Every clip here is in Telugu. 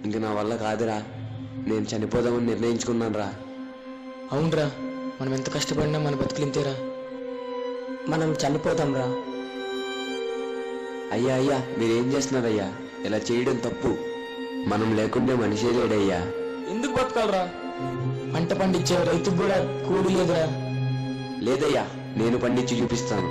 ఇంక నా వల్ల కాదురా. నేను చనిపోదామని నిర్ణయించుకున్నాను రా. అవునరా, మనం ఎంత కష్టపడినా మన బతుకులింతేరా. మనం చనిపోతాం రా. అయ్యా అయ్యా, మీరేం చేస్తున్నారయ్యా? ఇలా చేయడం తప్పు. మనం లేకుంటే మనిషే లేడయ్యా. ఎందుకు బతకాలరా? పంట పండించే రైతుకు కూడా కూలి లేదురా. లేదయ్యా, నేను పండించి చూపిస్తాను.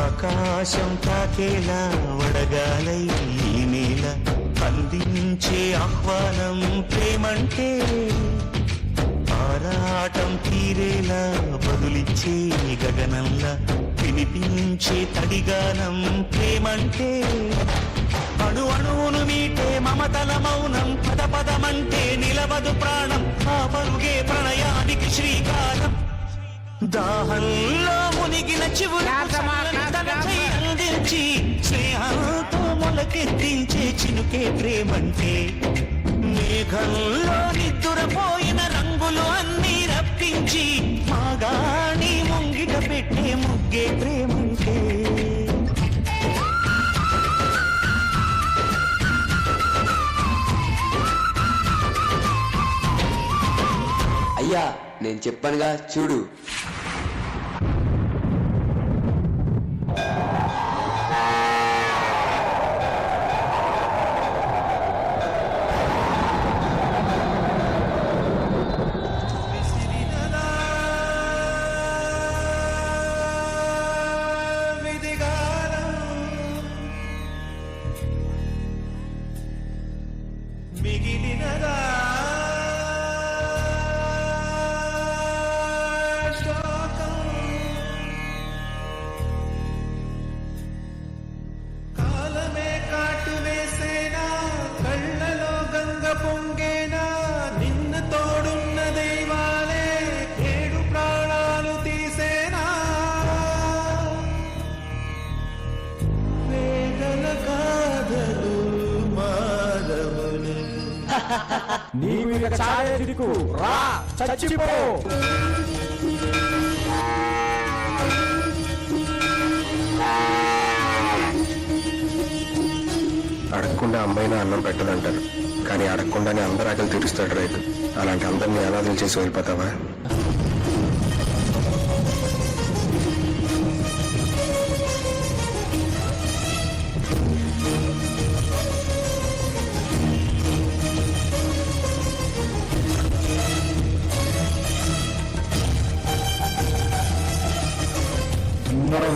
ఆకాశం తాకేలా వడగాలై ఈ నేల అందించే ఆహ్వానం ప్రేమంటే, ఆరాటం తీరేలా బదులిచ్చే గగనంలా వినిపించే తడిగానం ప్రేమంటే, అణు అణువును మీటే మమతల మౌనం పద పదమంటే నిలవదు ప్రాణం, ఆ పరుగే ప్రణయానికి శ్రీకారం. దాహంలో మునిగిన చివురు అందించి స్నేహంతో మొలకెత్తించే చినుకే ప్రేమంటే, మేఘంలో నిద్దురపోయిన రంగులు అన్నీ రప్పించి మాగాణి ముంగిట పెట్టే ముగ్గే ప్రేమంటే. అయ్యా, నేను చెప్పానుగా చూడు. మిగిలినదా శోకం, కాలమే కాటు వేసేనా, కళ్ళలో గంగ పొంగేనా, నిన్ను తోడున్న దైవాలే ఏడు ప్రాణాలు తీసేనా, వేగల కాదలు మాధవులు. నీవు ఇక చాయకు రా, చచ్చిపో. అడగకుండా అమ్మాయినా అన్నం పెట్టదంటారు, కానీ అడగకుండానే అందరు ఆకలి తీరుస్తాడు రైతు. అలాంటి అందరినీ అనాథలు చేసి వెళ్ళిపోతావా?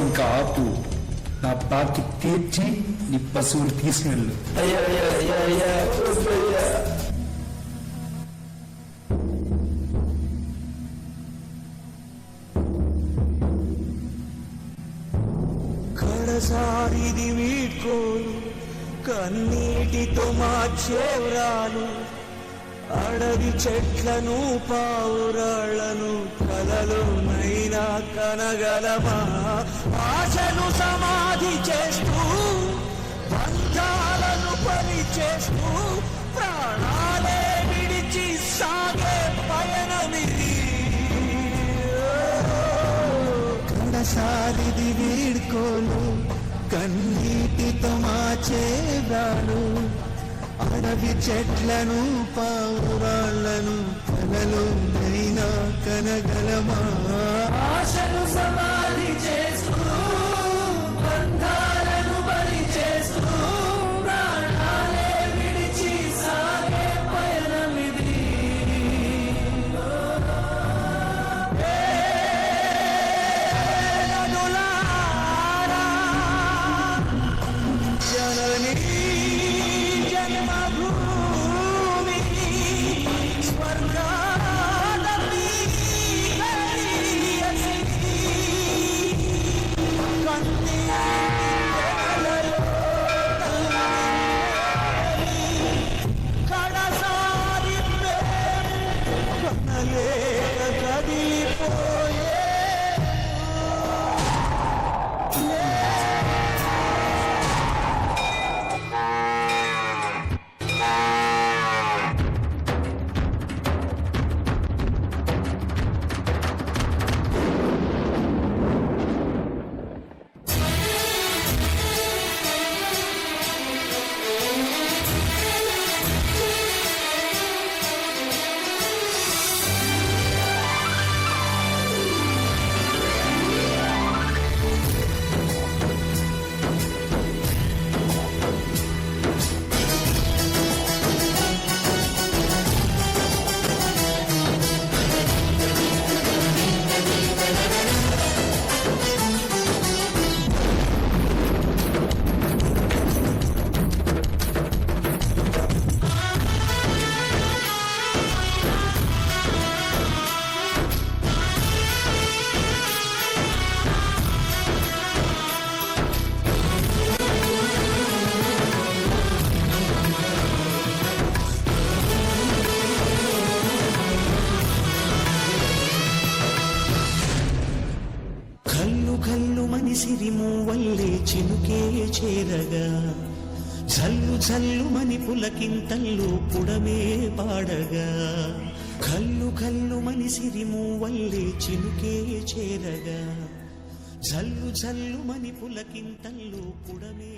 ఇంకా ఆపు, నా బాకి తీర్చి నీ పశువులు తీసుకెళ్ళు. కడసారిది వీడ్కోలు కన్నీటితో మార్చేవ్రాలు, అడవి చెట్లను పావురాళ్లను కలలోనైనా కనగలమా, ఆశను సమాధి చేస్తూ బంధాలను పరిచేస్తూ ప్రాణాలే విడిచి సాగే పయనమిది. కడసారిది వీడ్కోలు కన్నీటితో మార్చేవ్రాలు, అడవి చెట్లను పావురాళ్లను కలలోనైనా కనగలమా, ఆశను సమాధి చేస్తూ బంధాలను బలి చేస్తూ ప్రాణాలే విడిచి సాగే పయనమిది. జననీ జన్మభూమి స్వర్గాల వల్లే చినుకే చేరగా జల్లు జల్లుమని పులకింతల్లో పుడమే పాడగా కల్లు కల్లుమని సిరిము వల్లే చినుకే చేరగా జల్లు జల్లుమని పులకింతల్లో పుడమే